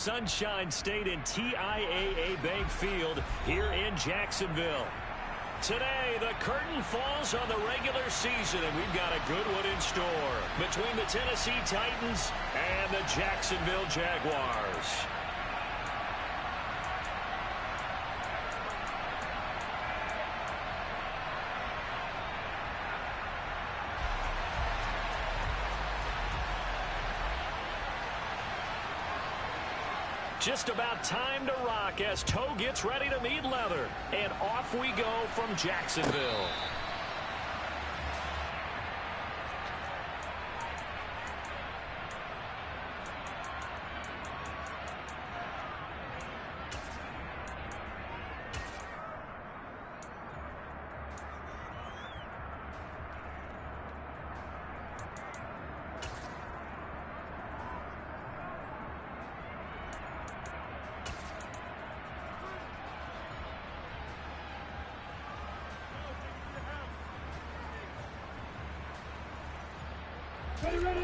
Sunshine State in TIAA Bank Field here in Jacksonville. Today, the curtain falls on the regular season, and we've got a good one in store between the Tennessee Titans and the Jacksonville Jaguars. Just about time to rock as toe gets ready to meet leather. And off we go from Jacksonville. Ready.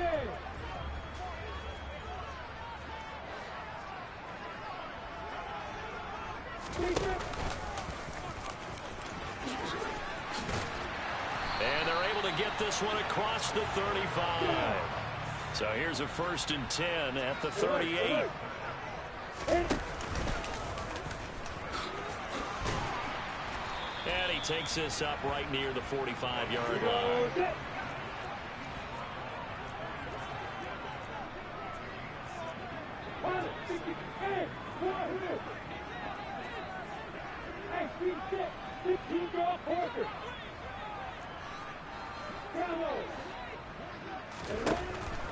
And they're able to get this one across the 35. So here's a 1st and 10 at the 38. And he takes this up right near the 45-yard line.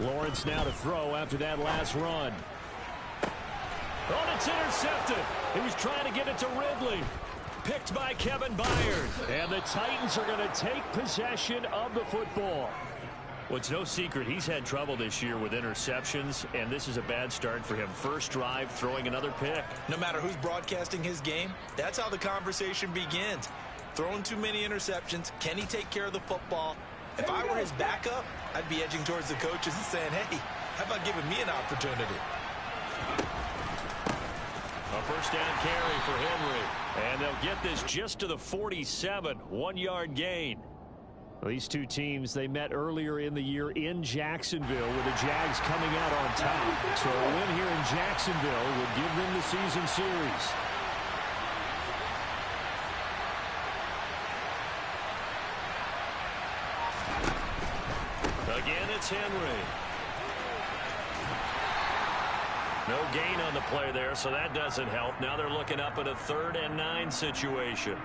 Lawrence now to throw after that last run. Oh, it's intercepted. He was trying to get it to Ridley. Picked by Kevin Byard. And the Titans are going to take possession of the football. Well, it's no secret he's had trouble this year with interceptions, and this is a bad start for him. First drive, throwing another pick. No matter who's broadcasting his game, that's how the conversation begins. Throwing too many interceptions, can he take care of the football? If I were his backup, I'd be edging towards the coaches and saying, hey, how about giving me an opportunity? A first down carry for Henry. And they'll get this just to the 47, 1-yard gain. These two teams, they met earlier in the year in Jacksonville with the Jags coming out on top. So a win here in Jacksonville would give them the season series. Again, it's Henry. No gain on the play there, so that doesn't help. Now they're looking up at a 3rd and 9 situation.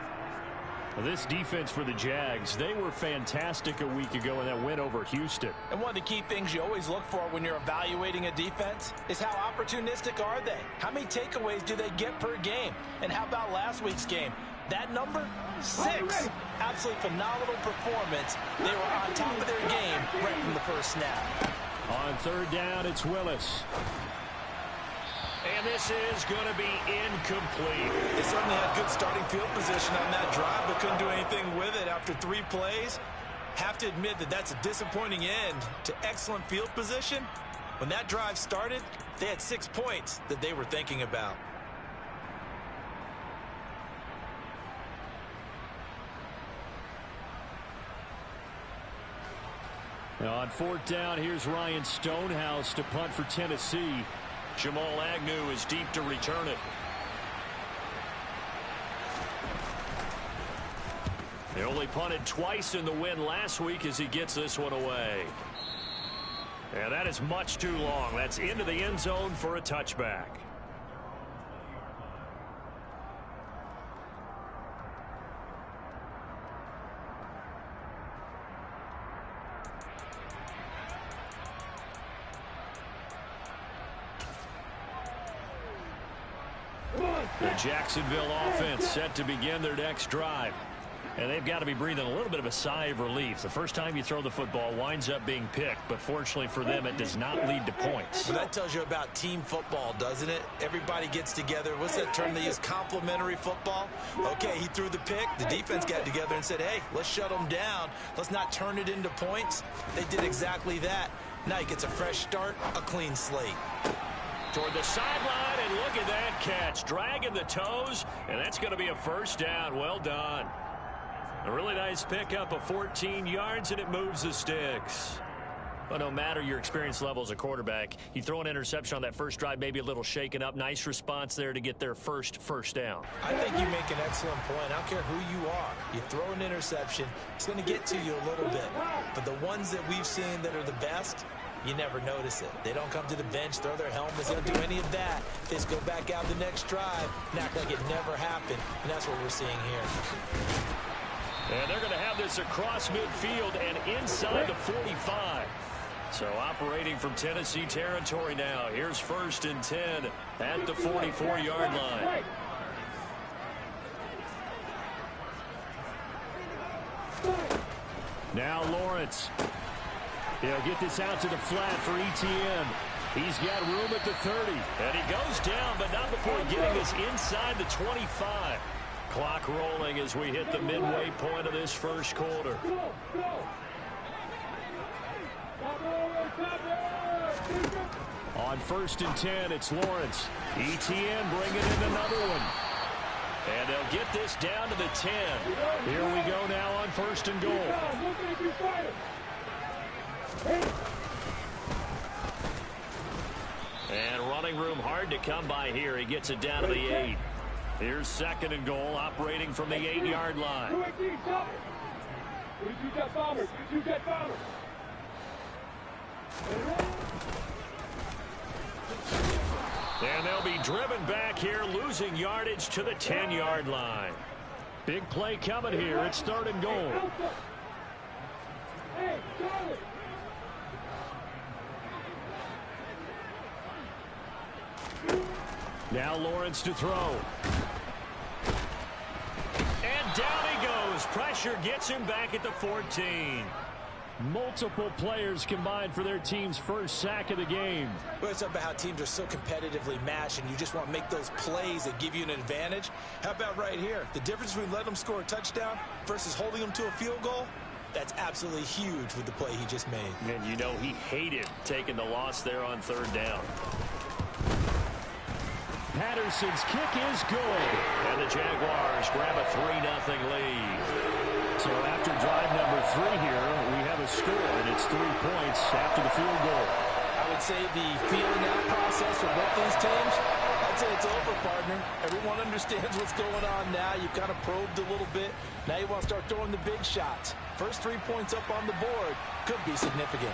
Well, this defense for the Jags, they were fantastic a week ago in that win over Houston. And one of the key things you always look for when you're evaluating a defense is how opportunistic are they? How many takeaways do they get per game? And how about last week's game? That number, 6. Absolutely phenomenal performance. They were on top of their game right from the first snap. On 3rd down, it's Willis. And this is going to be incomplete. They certainly had good starting field position on that drive, but couldn't do anything with it after 3 plays. Have to admit that that's a disappointing end to excellent field position. When that drive started, they had 6 points that they were thinking about. Now on 4th down, here's Ryan Stonehouse to punt for Tennessee. Jamal Agnew is deep to return it. They only punted twice in the win last week as he gets this one away. And that is much too long. That's into the end zone for a touchback. The Jacksonville offense set to begin their next drive. And they've got to be breathing a little bit of a sigh of relief. The first time you throw the football winds up being picked, but fortunately for them, it does not lead to points. Well, that tells you about team football, doesn't it? Everybody gets together. What's that term they use? Complementary football. Okay, he threw the pick. The defense got together and said, hey, let's shut them down. Let's not turn it into points. They did exactly that. Now he gets a fresh start, a clean slate. Toward the sideline, and look at that catch. Dragging the toes, and that's going to be a first down. Well done. A really nice pickup of 14 yards, and it moves the sticks. But no matter your experience level as a quarterback, you throw an interception on that first drive, maybe a little shaken up. Nice response there to get their first down. I think you make an excellent point. I don't care who you are. You throw an interception, it's going to get to you a little bit. But the ones that we've seen that are the best, you never notice it. They don't come to the bench, throw their helmets. They don't do any of that. They just go back out the next drive and act like it never happened. And that's what we're seeing here. And they're going to have this across midfield and inside the 45. So operating from Tennessee territory now. Here's 1st and 10 at the 44-yard line. Now Lawrence. He'll get this out to the flat for ETN. He's got room at the 30. And he goes down, but not before getting this inside the 25. Clock rolling as we hit the midway point of this first quarter. On 1st and 10, it's Lawrence. ETN bringing in another one. And they'll get this down to the 10. Here we go now on 1st and goal. And running room hard to come by here. He gets it down to the 8. Here's 2nd and goal, operating from the 8-yard line. And they'll be driven back here, losing yardage to the 10-yard line. Big play coming here. It's 3rd and goal. Now Lawrence to throw. And down he goes. Pressure gets him back at the 14. Multiple players combined for their team's first sack of the game. Well, it's about how teams are so competitively matched, and you just want to make those plays that give you an advantage. How about right here? The difference between letting them score a touchdown versus holding them to a field goal, that's absolutely huge with the play he just made. And you know he hated taking the loss there on 3rd down. Patterson's kick is good. And the Jaguars grab a 3-0 lead. So after drive number 3 here, we have a score, and it's 3 points after the field goal. I would say the feeling out process for both these teams, I'd say it's over, partner. Everyone understands what's going on now. You've kind of probed a little bit. Now you want to start throwing the big shots. First 3 points up on the board could be significant.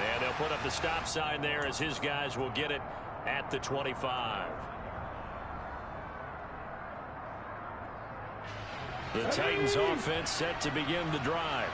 And they'll put up the stop sign there as his guys will get it at the 25. The Titans offense set to begin the drive.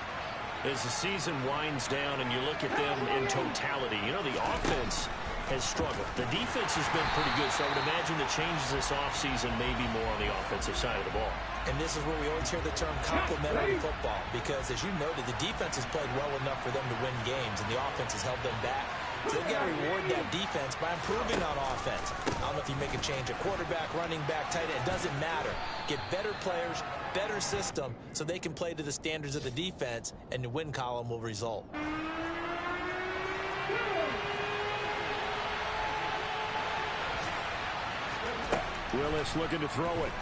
As the season winds down and you look at them in totality, you know, the offense has struggled. The defense has been pretty good, so I would imagine the changes this offseason may be more on the offensive side of the ball. And this is where we always hear the term complementary football, because as you noted, the defense has played well enough for them to win games, and the offense has held them back. So they've got to reward that defense by improving on offense. I don't know if you make a change at quarterback, running back, tight end. It doesn't matter. Get better players, better system, so they can play to the standards of the defense, and the win column will result. Willis looking to throw it.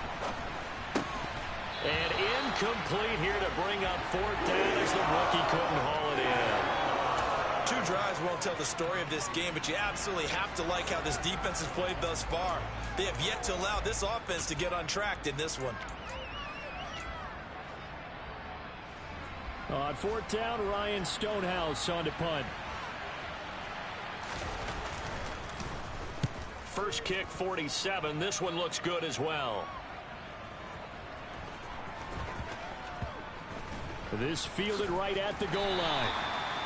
And incomplete here to bring up 4th down as the rookie couldn't haul it in. 2 drives won't tell the story of this game, but you absolutely have to like how this defense has played thus far. They have yet to allow this offense to get untracked in this one. On 4th down, Ryan Stonehouse on to punt. First kick, 47. This one looks good as well. This fielded right at the goal line.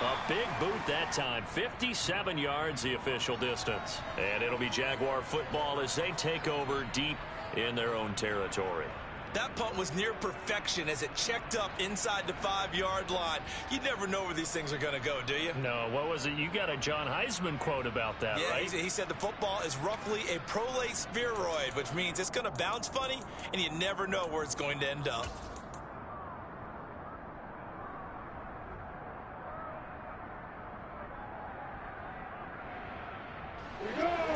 A big boot that time. 57 yards the official distance. And it'll be Jaguar football as they take over deep in their own territory. That punt was near perfection as it checked up inside the 5-yard line. You never know where these things are going to go, do you? No, what was it? You got a John Heisman quote about that, right? He said the football is roughly a prolate spheroid, which means it's going to bounce funny, and you never know where it's going to end up.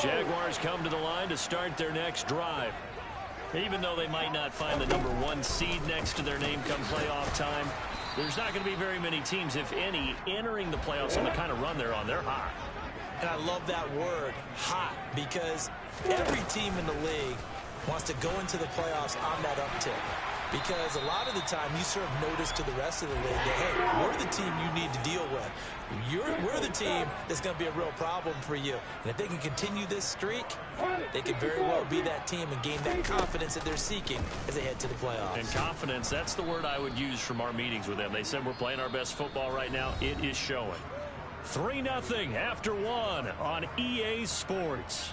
Jaguars come to the line to start their next drive. Even though they might not find the #1 seed next to their name come playoff time, there's not going to be very many teams, if any, entering the playoffs on the kind of run they're on. They're hot. And I love that word, hot, because every team in the league wants to go into the playoffs on that uptick. Because a lot of the time you serve notice to the rest of the league that, hey, we're the team you need to deal with. We're the team that's going to be a real problem for you. And if they can continue this streak, they could very well be that team and gain that confidence that they're seeking as they head to the playoffs. And confidence, that's the word I would use from our meetings with them. They said we're playing our best football right now. It is showing. 3-0 after 1 on EA Sports.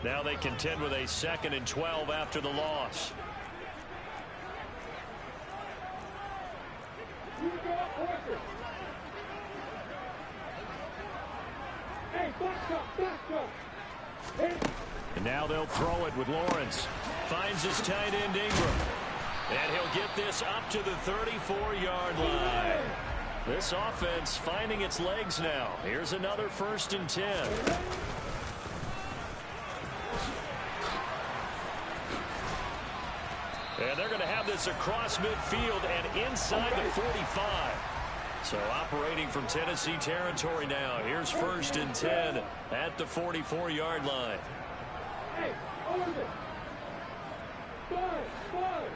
Now they contend with a 2nd and 12 after the loss. And now they'll throw it with Lawrence. Finds his tight end Ingram. And he'll get this up to the 34-yard line. This offense finding its legs now. Here's another 1st and 10. And they're going to have this across midfield and inside the 45. So operating from Tennessee territory now. Here's 1st and 10 at the 44-yard line. Hey, over there. Five.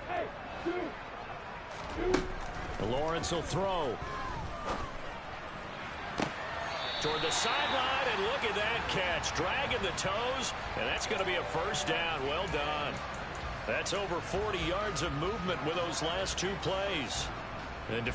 Hey, two. Lawrence will throw. Toward the sideline, and look at that catch. Dragging the toes, and that's going to be a 1st down. Well done. That's over 40 yards of movement with those last 2 plays. And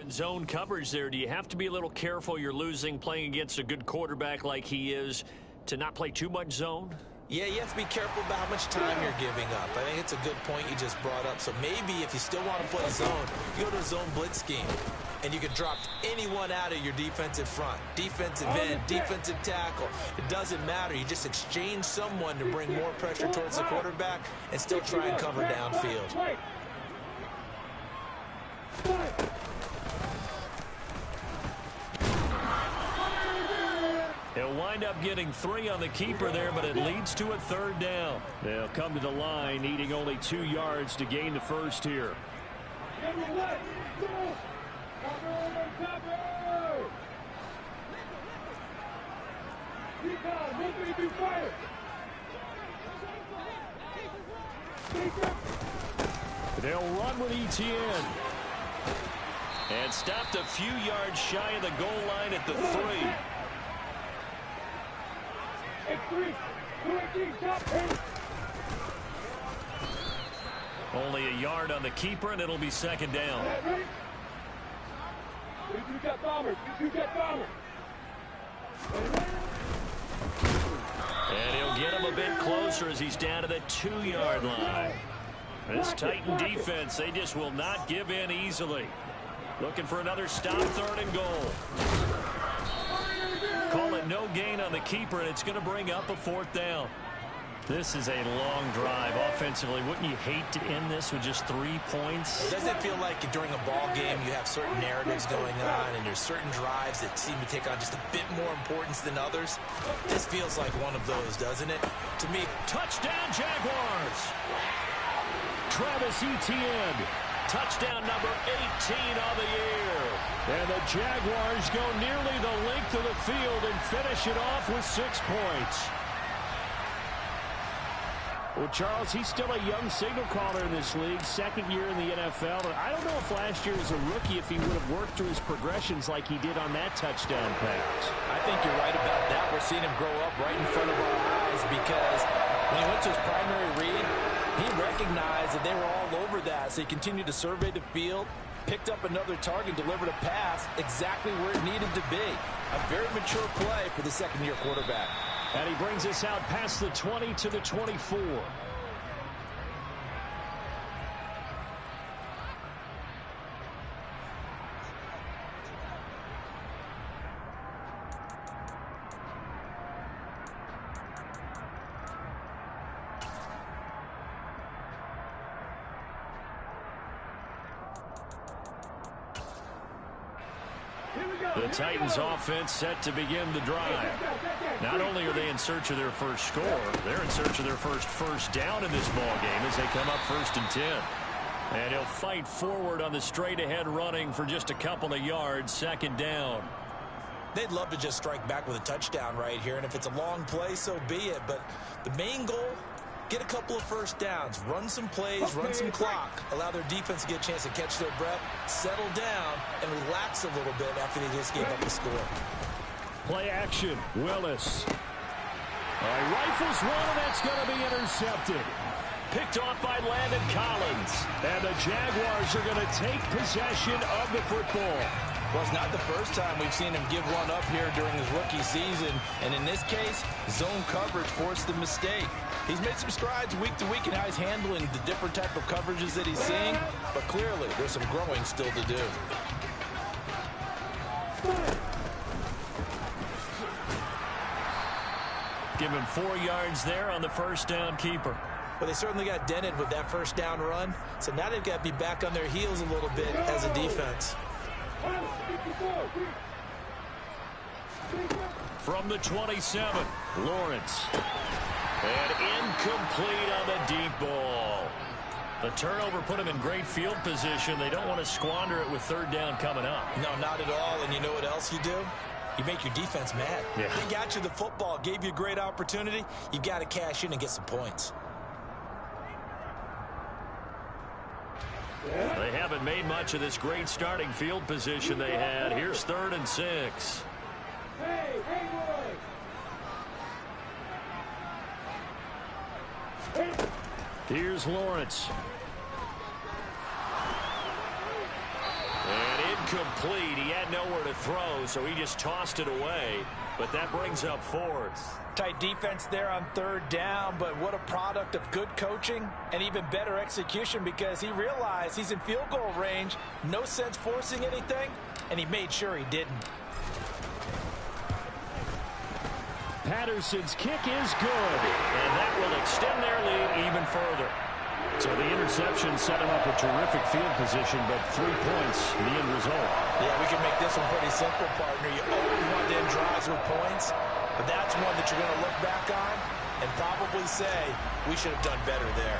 in zone coverage there, do you have to be a little careful you're losing playing against a good quarterback like he is to not play too much zone? Yeah, you have to be careful about how much time you're giving up. I think it's a good point you just brought up. So maybe if you still want to play zone, you go to a zone blitz scheme, and you can drop anyone out of your defensive front, defensive end, defensive tackle. It doesn't matter. You just exchange someone to bring more pressure towards the quarterback and still try and cover downfield. He'll wind up getting 3 on the keeper there, but it leads to a 3rd down. They'll come to the line, needing only 2 yards to gain the 1st here. They'll run with ETN. And stopped a few yards shy of the goal line at the 3. Only a yard on the keeper, and it'll be 2nd down. And he'll get him a bit closer as he's down to the 2-yard line. This Titan defense, they just will not give in easily. Looking for another stop, 3rd and goal. on the keeper, and it's going to bring up a 4th down. This is a long drive offensively. Wouldn't you hate to end this with just 3 points? Doesn't it feel like during a ball game you have certain narratives going on and there's certain drives that seem to take on just a bit more importance than others? This feels like one of those, doesn't it? To me, touchdown Jaguars. Travis Etienne, touchdown number 18 on the year. And the Jaguars go nearly the length of the field and finish it off with 6 points. Well, Charles, he's still a young signal caller in this league, 2nd year in the NFL. And I don't know if last year as a rookie if he would have worked through his progressions like he did on that touchdown pass. I think you're right about that. We're seeing him grow up right in front of our eyes because when he went to his primary read, he recognized that they were all over that. So he continued to survey the field, picked up another target, delivered a pass exactly where it needed to be. A very mature play for the 2nd-year quarterback. And he brings us out past the 20 to the 24. The Titans offense set to begin the drive. Not only are they in search of their first score, they're in search of their first down in this ball game as they come up 1st and 10. And he'll fight forward on the straight-ahead running for just a couple of yards, 2nd down. They'd love to just strike back with a touchdown right here, and if it's a long play, so be it. But the main goal, get a couple of first downs, run some plays, run some clock, allow their defense to get a chance to catch their breath, settle down, and relax a little bit after they just gave up the score. Play action, Willis. All right, rifles one, and that's going to be intercepted. Picked off by Landon Collins. And the Jaguars are going to take possession of the football. Well, it's not the first time we've seen him give one up here during his rookie season. And in this case, zone coverage forced the mistake. He's made some strides week to week in how he's handling the different type of coverages that he's seeing. But clearly, there's some growing still to do. Give him 4 yards there on the first down keeper. Well, they certainly got dented with that first down run. So now they've got to be back on their heels a little bit as a defense. From the 27, Lawrence. And incomplete on the deep ball. The turnover put him in great field position. They don't want to squander it with 3rd down coming up. No, not at all. And you know what else you do? You make your defense mad. Yeah. They got you the football, gave you a great opportunity. You've got to cash in and get some points. They haven't made much of this great starting field position they had. Here's 3rd and 6. Here's Lawrence. And incomplete. He had nowhere to throw, so he just tossed it away. But that brings up 4th. Tight defense there on 3rd down, but what a product of good coaching and even better execution because he realized he's in field goal range. No sense forcing anything, and he made sure he didn't. Patterson's kick is good, and that will extend their lead even further. So the interception set him up a terrific field position, but 3 points, the end result. Yeah, we can make this one pretty simple, partner. You always want to end drives with points, but that's one that you're going to look back on and probably say, we should have done better there.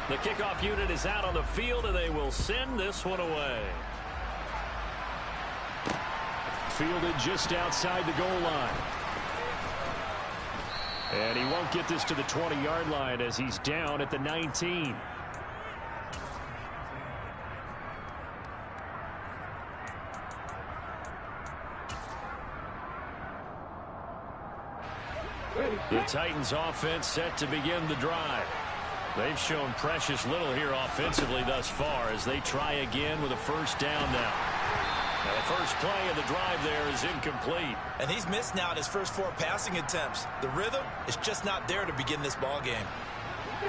The kickoff unit is out on the field, and they will send this one away. Fielded just outside the goal line. And he won't get this to the 20-yard line as he's down at the 19. The Titans offense set to begin the drive. They've shown precious little here offensively thus far as they try again with a 1st down now. Now the first play of the drive there is incomplete. And he's missed now in his first 4 passing attempts. The rhythm is just not there to begin this ball game.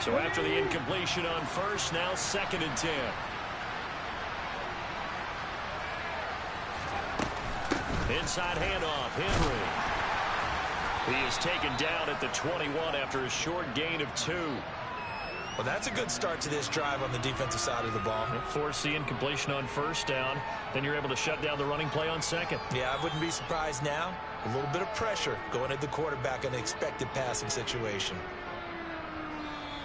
So after the incompletion on 1st, now 2nd and 10. Inside handoff, Henry. He is taken down at the 21 after a short gain of 2. Well, that's a good start to this drive on the defensive side of the ball. Force the incompletion on first down. Then you're able to shut down the running play on second. Yeah, I wouldn't be surprised now. A little bit of pressure going at the quarterback in an expected passing situation.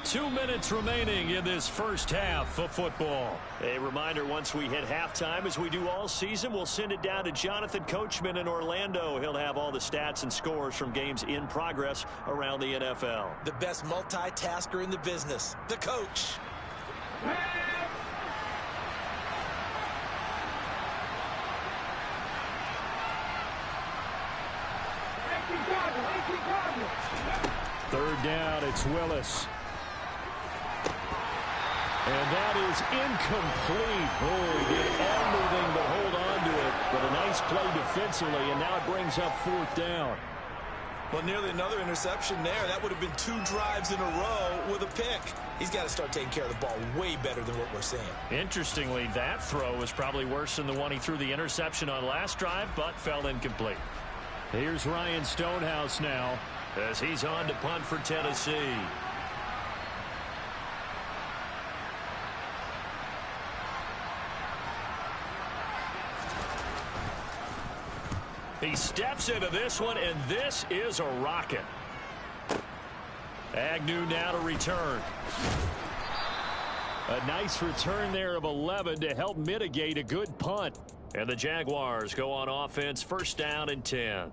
2 minutes remaining in this first half of football. A reminder, once we hit halftime, as we do all season, we'll send it down to Jonathan Coachman in Orlando. He'll have all the stats and scores from games in progress around the NFL. The best multitasker in the business, the coach. Third down, it's Willis. And that is incomplete. Oh, he did everything but hold on to it. But a nice play defensively, and now it brings up fourth down. Well, nearly another interception there. That would have been 2 drives in a row with a pick. He's got to start taking care of the ball way better than what we're seeing. Interestingly, that throw was probably worse than the one he threw the interception on last drive, but fell incomplete. Here's Ryan Stonehouse now as he's on to punt for Tennessee. He steps into this one, and this is a rocket. Agnew now to return. A nice return there of 11 to help mitigate a good punt. And the Jaguars go on offense, first down and 10.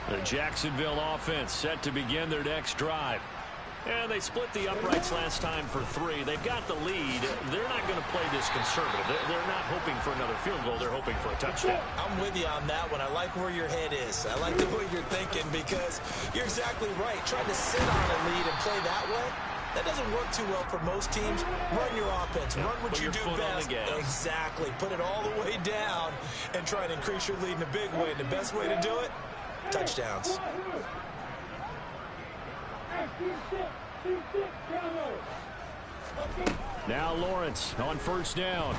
The Jacksonville offense set to begin their next drive. And they split the uprights last time for 3. They've got the lead. They're not going to play this conservative. They're not hoping for another field goal. They're hoping for a touchdown. I'm with you on that one. I like where your head is. I like the way you're thinking because you're exactly right. Trying to sit on a lead and play that way, that doesn't work too well for most teams. Run your offense. Run what you do best. Exactly. Put it all the way down and try and increase your lead in a big way. And the best way to do it, touchdowns. Now Lawrence on first down.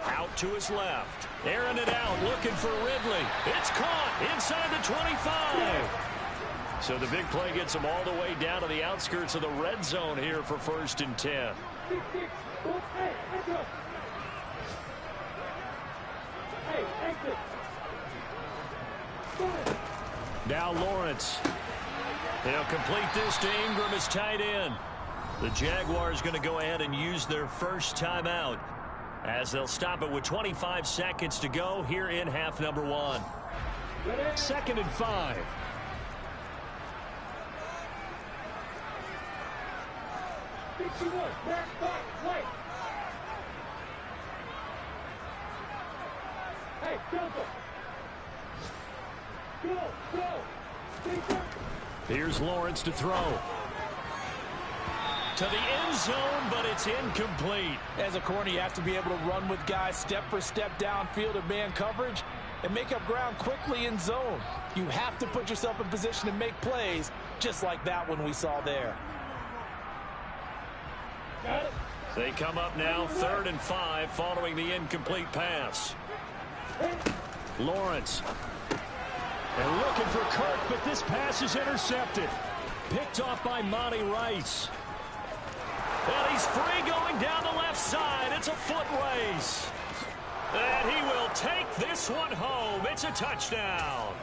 Out to his left. Airing it out, looking for Ridley. It's caught inside the 25. So the big play gets him all the way down to the outskirts of the red zone here for first and 10. Now Lawrence. They'll complete this to Ingram as tight end. The Jaguars going to go ahead and use their first timeout as they'll stop it with 25 seconds to go here in half number 1. 2nd and 5. Hey, here's Lawrence to throw. To the end zone, but it's incomplete. As a corner, you have to be able to run with guys step for step downfield in man coverage and make up ground quickly in zone. You have to put yourself in position to make plays, just like that one we saw there. They come up now 3rd and 5 following the incomplete pass. Lawrence. And looking for Kirk, but this pass is intercepted. Picked off by Monty Rice. And he's free going down the left side. It's a foot race. And he will take this one home. It's a touchdown.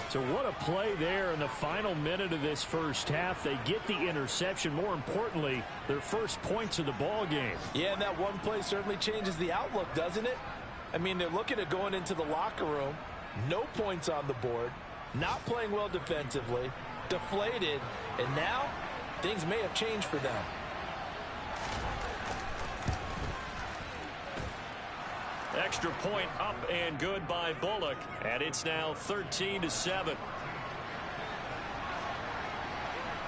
So what a play there in the final minute of this first half. They get the interception. More importantly, their first points of the ball game. Yeah, and that one play certainly changes the outlook, doesn't it? I mean, they're looking at going into the locker room. No points on the board. Not playing well defensively. Deflated. And now, things may have changed for them. Extra point up and good by Bullock. And it's now 13-7.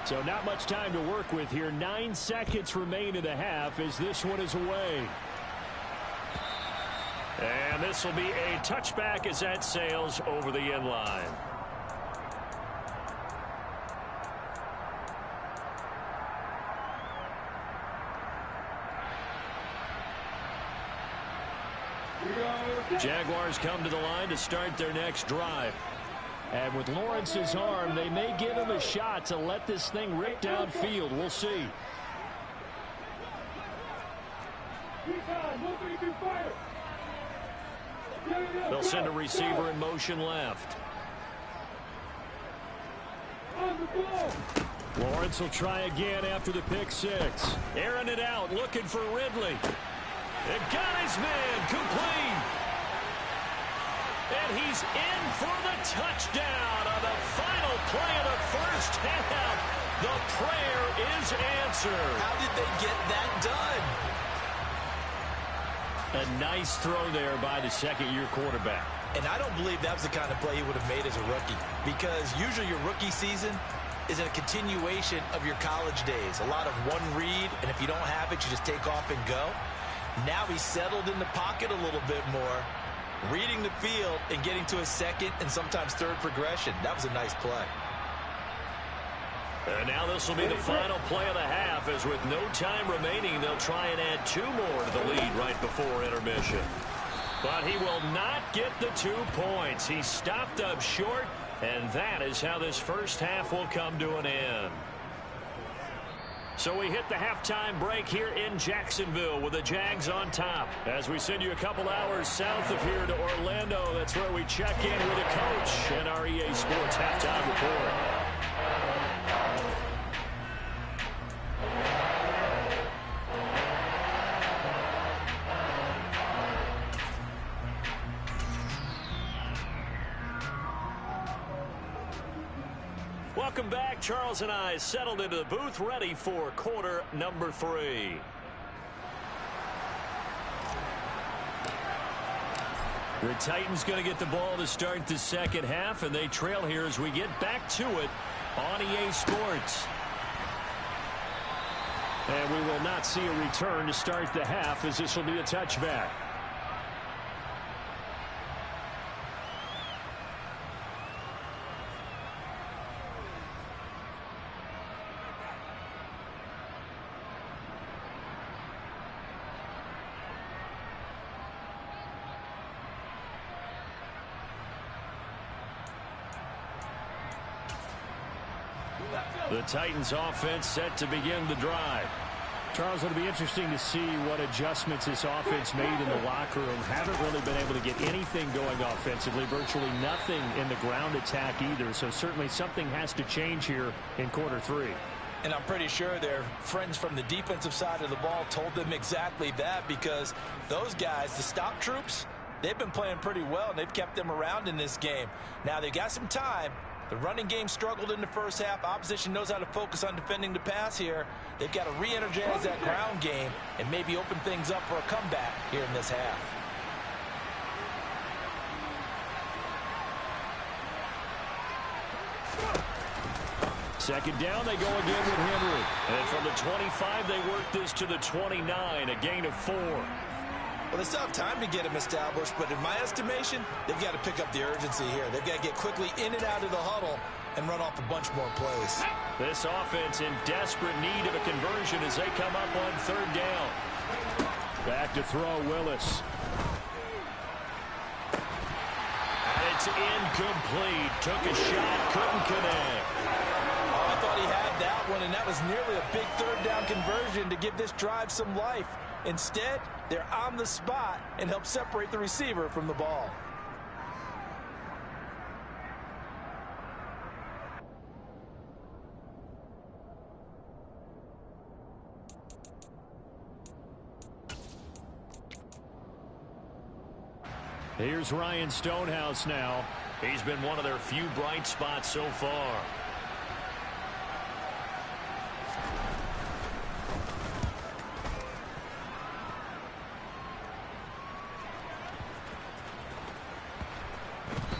So not much time to work with here. 9 seconds remain in the half as this one is away. And this will be a touchback as that sails over the end line. Jaguars come to the line to start their next drive. And with Lawrence's arm, they may give him a shot to let this thing rip downfield. We'll see. They'll send a receiver in motion left. Lawrence will try again after the pick six. Airing it out, looking for Ridley. And got his man, complete. And he's in for the touchdown on the final play of the first half. The prayer is answered. How did they get that done? A nice throw there by the second-year quarterback. And I don't believe that was the kind of play he would have made as a rookie, because usually your rookie season is a continuation of your college days. A lot of one read, and if you don't have it, you just take off and go. Now he's settled in the pocket a little bit more, reading the field and getting to a second and sometimes third progression. That was a nice play. And now this will be the final play of the half, as with no time remaining, they'll try and add 2 more to the lead right before intermission. But he will not get the 2 points. He stopped up short, and that is how this first half will come to an end. So we hit the halftime break here in Jacksonville with the Jags on top. As we send you a couple hours south of here to Orlando, that's where we check in with the coach and our EA Sports halftime report. Welcome back. Charles and I settled into the booth, ready for quarter number 3. The Titans going to get the ball to start the second half, and they trail here as we get back to it on EA Sports. And we will not see a return to start the half, as this will be a touchback. The Titans offense set to begin the drive. Charles, it'll be interesting to see what adjustments this offense made in the locker room. Haven't really been able to get anything going offensively, virtually nothing in the ground attack either. So certainly something has to change here in quarter 3. And I'm pretty sure their friends from the defensive side of the ball told them exactly that, because those guys, the stop troops, they've been playing pretty well, and they've kept them around in this game. Now they've got some time. The running game struggled in the first half. Opposition knows how to focus on defending the pass here. They've got to re-energize that ground game and maybe open things up for a comeback here in this half. Second down, they go again with Henry. And from the 25, they work this to the 29, a gain of 4. Well, they still have time to get him established, but in my estimation, they've got to pick up the urgency here. They've got to get quickly in and out of the huddle and run off a bunch more plays. This offense in desperate need of a conversion as they come up on third down. Back to throw, Willis. And it's incomplete. Took a shot, couldn't connect. Oh, I thought he had that one, and that was nearly a big third down conversion to give this drive some life. Instead, they're on the spot and help separate the receiver from the ball. Here's Ryan Stonehouse now. He's been one of their few bright spots so far.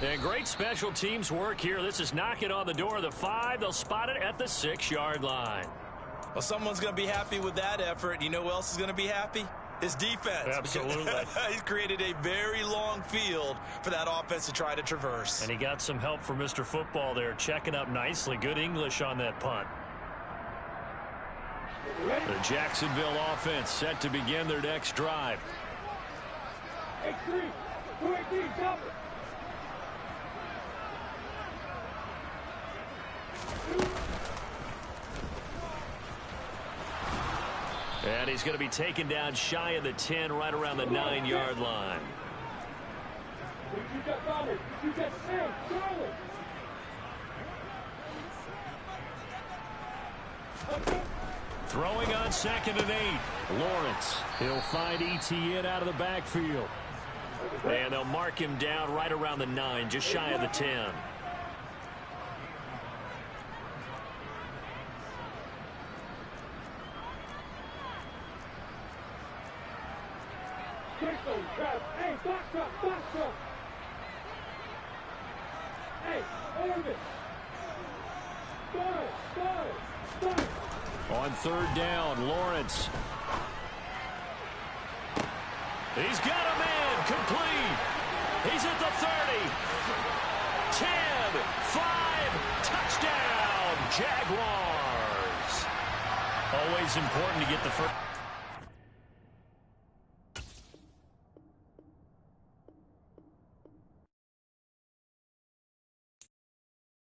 And great special teams work here. This is knocking on the door of the 5. They'll spot it at the 6-yard line. Well, someone's going to be happy with that effort. You know who else is going to be happy? His defense. Absolutely. He's created a very long field for that offense to try to traverse. And he got some help from Mr. Football there, checking up nicely. Good English on that punt. The Jacksonville offense set to begin their next drive. And he's going to be taken down shy of the 10, right around the 9-yard line. Throwing on 2nd and 8. Lawrence. He'll find ETN out of the backfield. And they'll mark him down right around the 9, just shy of the 10. On 3rd down, Lawrence. He's got a man complete. He's at the 30. 10, 5, touchdown, Jaguars. Always important to get the first.